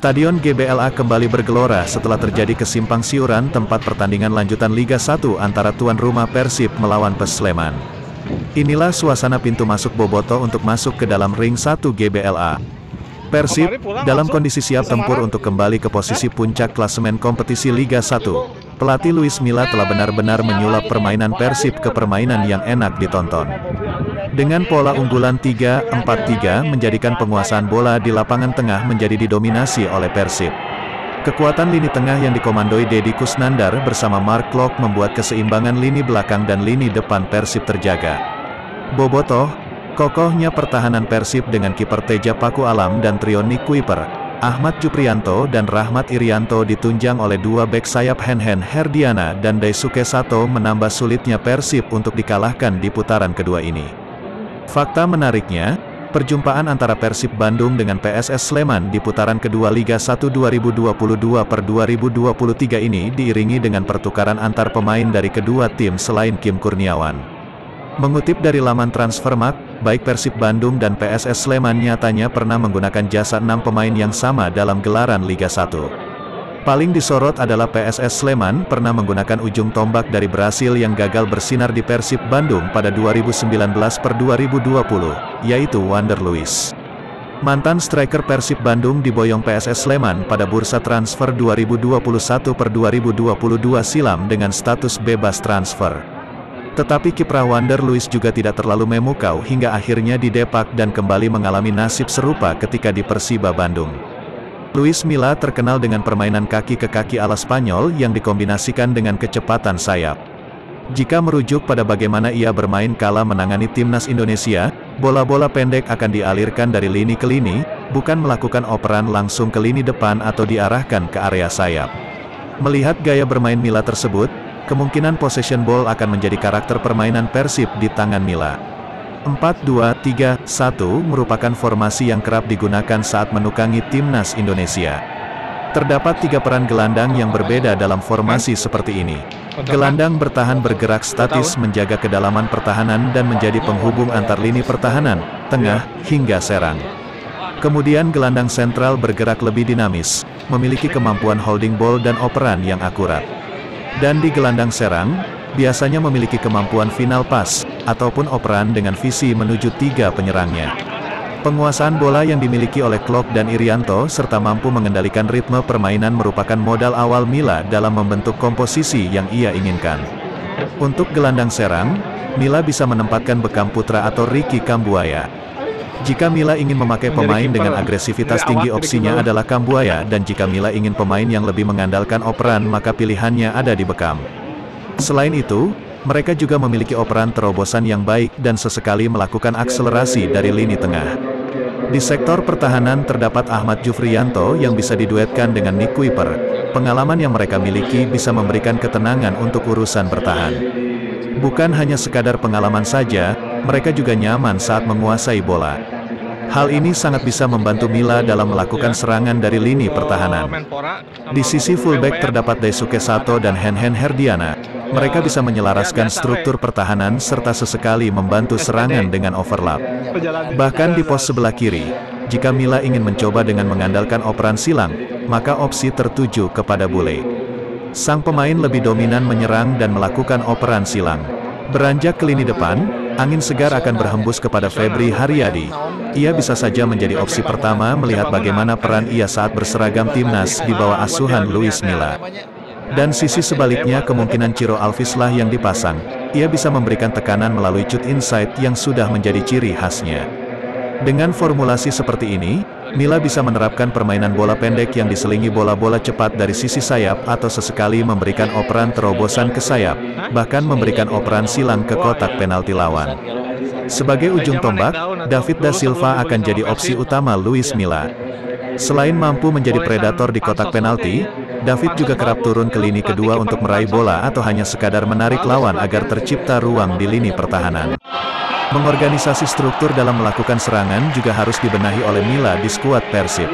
Stadion GBLA kembali bergelora setelah terjadi kesimpang siuran tempat pertandingan lanjutan Liga 1 antara tuan rumah Persib melawan PES Sleman. Inilah suasana pintu masuk Bobotoh untuk masuk ke dalam ring 1 GBLA. Persib, dalam kondisi siap tempur untuk kembali ke posisi puncak klasemen kompetisi Liga 1. Pelatih Luis Milla telah benar-benar menyulap permainan Persib ke permainan yang enak ditonton. Dengan pola unggulan 3-4-3 menjadikan penguasaan bola di lapangan tengah menjadi didominasi oleh Persib. Kekuatan lini tengah yang dikomandoi Deddy Kusnandar bersama Mark Klok membuat keseimbangan lini belakang dan lini depan Persib terjaga. Bobotoh, kokohnya pertahanan Persib dengan kiper Teja Paku Alam dan trio Nick Kuiper, Ahmad Juprianto dan Rahmat Irianto ditunjang oleh dua bek sayap Hen-Hen Herdiana dan Daisuke Sato menambah sulitnya Persib untuk dikalahkan di putaran kedua ini. Fakta menariknya, perjumpaan antara Persib Bandung dengan PSS Sleman di putaran kedua Liga 1 2022/2023 ini diiringi dengan pertukaran antar pemain dari kedua tim selain Kim Kurniawan. Mengutip dari laman Transfermarkt, baik Persib Bandung dan PSS Sleman nyatanya pernah menggunakan jasa 6 pemain yang sama dalam gelaran Liga 1. Paling disorot adalah PSS Sleman pernah menggunakan ujung tombak dari Brasil yang gagal bersinar di Persib Bandung pada 2019/2020, yaitu Wander Luiz. Mantan striker Persib Bandung diboyong PSS Sleman pada bursa transfer 2021/2022 silam dengan status bebas transfer. Tetapi kiprah Wander Luiz juga tidak terlalu memukau hingga akhirnya didepak dan kembali mengalami nasib serupa ketika di Persiba Bandung. Luis Milla terkenal dengan permainan kaki ke kaki ala Spanyol yang dikombinasikan dengan kecepatan sayap. Jika merujuk pada bagaimana ia bermain kala menangani timnas Indonesia, bola-bola pendek akan dialirkan dari lini ke lini, bukan melakukan operan langsung ke lini depan atau diarahkan ke area sayap. Melihat gaya bermain Milla tersebut, kemungkinan possession ball akan menjadi karakter permainan Persib di tangan Milla. 4-2-3-1 merupakan formasi yang kerap digunakan saat menukangi timnas Indonesia. Terdapat 3 peran gelandang yang berbeda dalam formasi seperti ini. Gelandang bertahan bergerak statis menjaga kedalaman pertahanan dan menjadi penghubung antar lini pertahanan, tengah, hingga serang. Kemudian gelandang sentral bergerak lebih dinamis, memiliki kemampuan holding ball dan operan yang akurat. Dan di gelandang serang, biasanya memiliki kemampuan final pass, ataupun operan dengan visi menuju 3 penyerangnya. Penguasaan bola yang dimiliki oleh Klok dan Irianto serta mampu mengendalikan ritme permainan merupakan modal awal Milla dalam membentuk komposisi yang ia inginkan. Untuk gelandang serang, Milla bisa menempatkan Bekam Putra atau Ricky Kambuaya. Jika Milla ingin memakai pemain dengan agresivitas tinggi opsinya adalah Kambuaya dan jika Milla ingin pemain yang lebih mengandalkan operan maka pilihannya ada di Bekam. Selain itu, mereka juga memiliki operan terobosan yang baik dan sesekali melakukan akselerasi dari lini tengah. Di sektor pertahanan terdapat Ahmad Juprianto yang bisa diduetkan dengan Nick Kuiper. Pengalaman yang mereka miliki bisa memberikan ketenangan untuk urusan bertahan. Bukan hanya sekadar pengalaman saja, mereka juga nyaman saat menguasai bola. Hal ini sangat bisa membantu Milla dalam melakukan serangan dari lini pertahanan. Di sisi fullback terdapat Daisuke Sato dan Hen-Hen Herdiana. Mereka bisa menyelaraskan struktur pertahanan serta sesekali membantu serangan dengan overlap. Bahkan di pos sebelah kiri, jika Milla ingin mencoba dengan mengandalkan operan silang, maka opsi tertuju kepada Bule. Sang pemain lebih dominan menyerang dan melakukan operan silang. Beranjak ke lini depan, angin segar akan berhembus kepada Febri Haryadi. Ia bisa saja menjadi opsi pertama melihat bagaimana peran ia saat berseragam timnas di bawah asuhan Luis Milla. Dan sisi sebaliknya kemungkinan Ciro Alvislah yang dipasang. Ia bisa memberikan tekanan melalui cut inside yang sudah menjadi ciri khasnya. Dengan formulasi seperti ini, Milla bisa menerapkan permainan bola pendek yang diselingi bola-bola cepat dari sisi sayap atau sesekali memberikan operan terobosan ke sayap, bahkan memberikan operan silang ke kotak penalti lawan. Sebagai ujung tombak, David da Silva akan jadi opsi utama Luis Milla. Selain mampu menjadi predator di kotak penalti, David juga kerap turun ke lini kedua untuk meraih bola atau hanya sekadar menarik lawan agar tercipta ruang di lini pertahanan. Mengorganisasi struktur dalam melakukan serangan juga harus dibenahi oleh Milla di skuad Persib.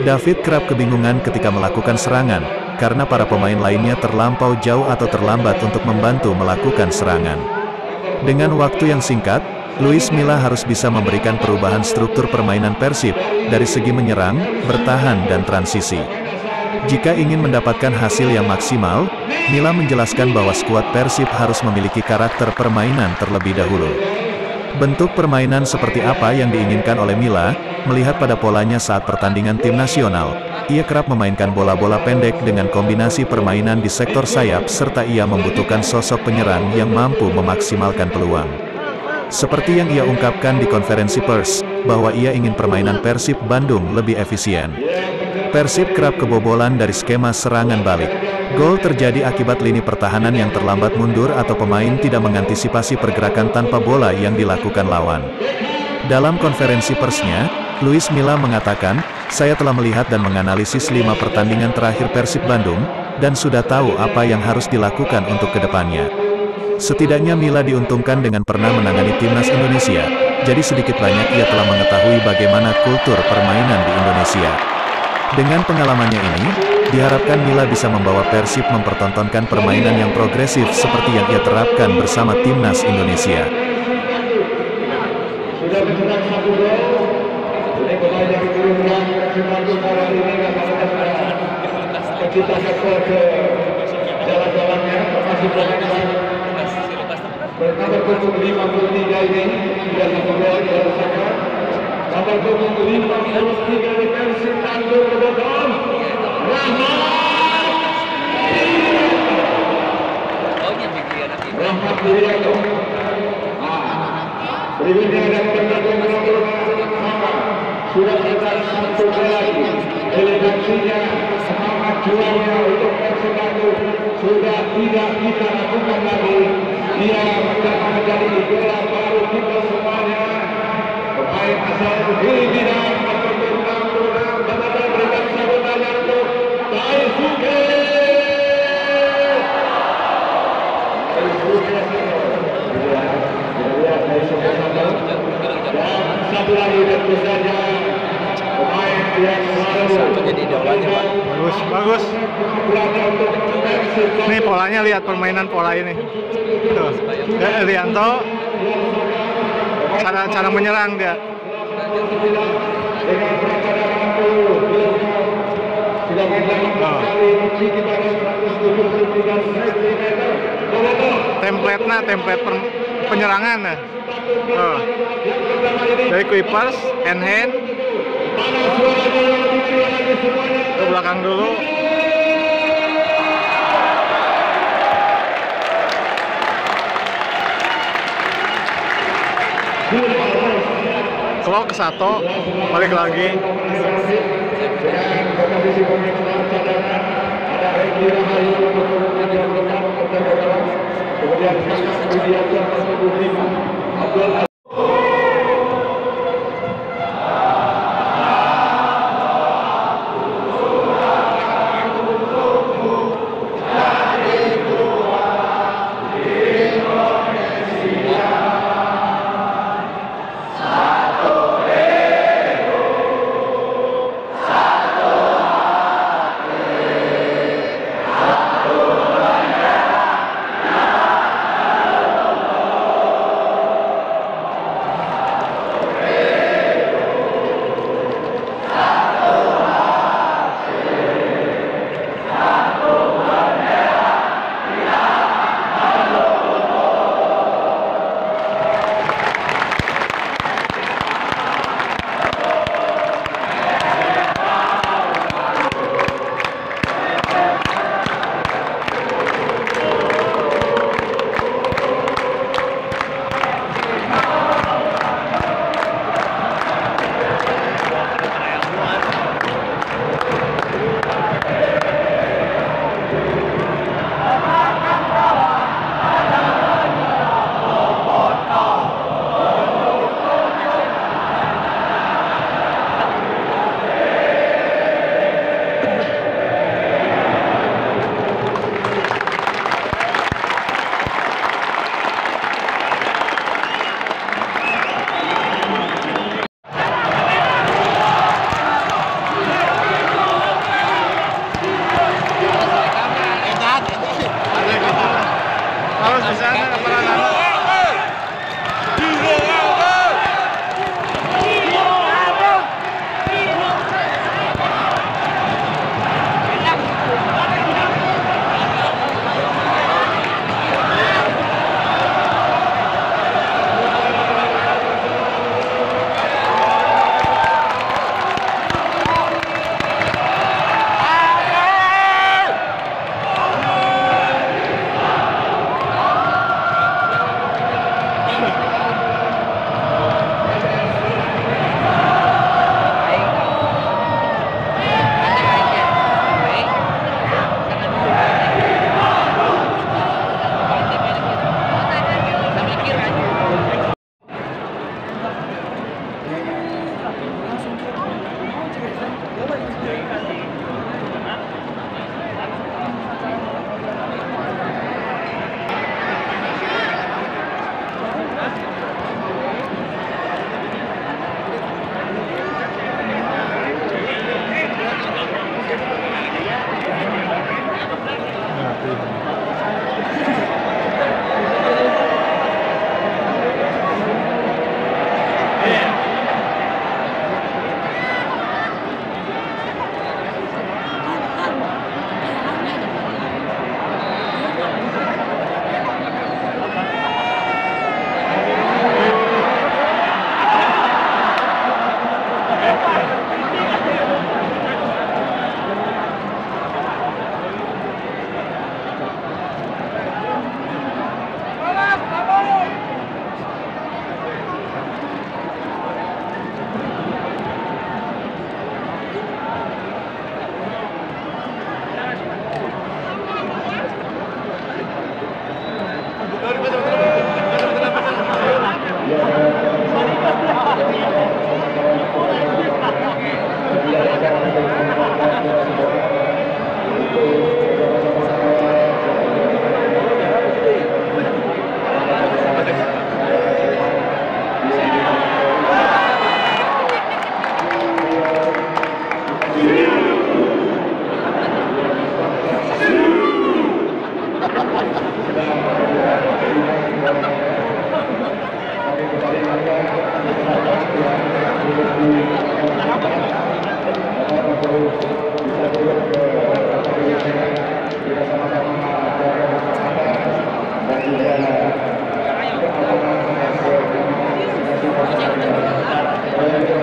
David kerap kebingungan ketika melakukan serangan, karena para pemain lainnya terlampau jauh atau terlambat untuk membantu melakukan serangan. Dengan waktu yang singkat, Luis Milla harus bisa memberikan perubahan struktur permainan Persib, dari segi menyerang, bertahan dan transisi. Jika ingin mendapatkan hasil yang maksimal, Milla menjelaskan bahwa skuad Persib harus memiliki karakter permainan terlebih dahulu. Bentuk permainan seperti apa yang diinginkan oleh Milla, melihat pada polanya saat pertandingan tim nasional, ia kerap memainkan bola-bola pendek dengan kombinasi permainan di sektor sayap serta ia membutuhkan sosok penyerang yang mampu memaksimalkan peluang. Seperti yang ia ungkapkan di konferensi pers, bahwa ia ingin permainan Persib Bandung lebih efisien. Persib kerap kebobolan dari skema serangan balik. Gol terjadi akibat lini pertahanan yang terlambat mundur atau pemain tidak mengantisipasi pergerakan tanpa bola yang dilakukan lawan. Dalam konferensi persnya, Luis Milla mengatakan, "Saya telah melihat dan menganalisis 5 pertandingan terakhir Persib Bandung, dan sudah tahu apa yang harus dilakukan untuk kedepannya." Setidaknya Milla diuntungkan dengan pernah menangani timnas Indonesia, jadi sedikit banyak ia telah mengetahui bagaimana kultur permainan di Indonesia. Dengan pengalamannya ini, diharapkan Milla bisa membawa Persib mempertontonkan permainan yang progresif seperti yang ia terapkan bersama timnas Indonesia. Sudah mencetak 1 gol. Ini pemain yang diturunkan Persib Bandung hari ini kita sektor ke jalan-jalannya termasuk pemain bernomor punggung 53 ini sudah 1 gol diselesaikan. Nomor punggung 53 di Persib Bandung kebobolan. Rahmat Widianto. Berikutnya ada pendukung sudah mencetak 1 gol lagi. Elegansinya, semangat juangnya untuk Persib Bandung sudah tidak kita lakukan lagi. Dia menjadi idola baru kita semuanya. Pemain asal Filipina benar-benar berikan sambutan untuk Daisuke. Dan satu lagi tentu saja pemain yang selalu jadi idolanya, Pak. Bagus. Nih polanya, lihat permainan pola ini. Tuh. Widianto cara menyerang dia. Template penyerangan. Dari Kuipers, hand ke belakang dulu. Kalau ke Sato, balik lagi.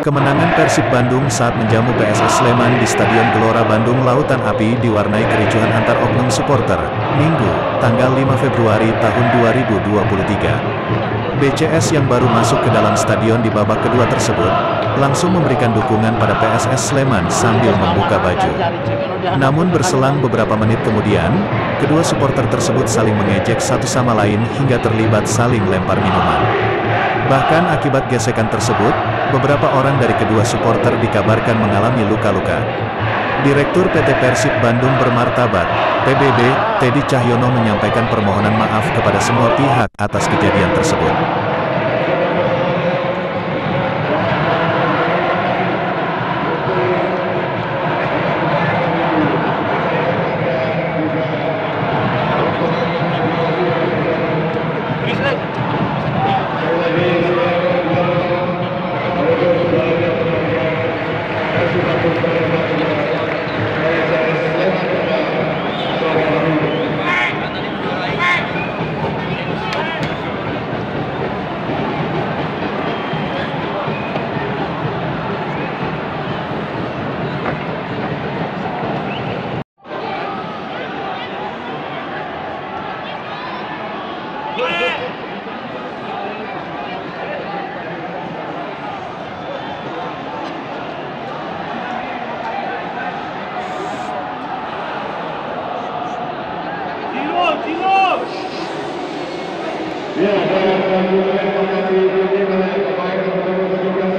Kemenangan Persib Bandung saat menjamu PSS Sleman di Stadion Gelora Bandung Lautan Api diwarnai kericuhan antar oknum supporter, Minggu, tanggal 5 Februari tahun 2023. BCS yang baru masuk ke dalam stadion di babak kedua tersebut, langsung memberikan dukungan pada PSS Sleman sambil membuka baju. Namun berselang beberapa menit kemudian, kedua supporter tersebut saling mengejek satu sama lain hingga terlibat saling lempar minuman. Bahkan akibat gesekan tersebut, beberapa orang dari kedua supporter dikabarkan mengalami luka-luka. Direktur PT Persib Bandung Bermartabat, PBB, Teddy Cahyono menyampaikan permohonan maaf kepada semua pihak atas kejadian tersebut. Ya, dan terima kasih kepada petugas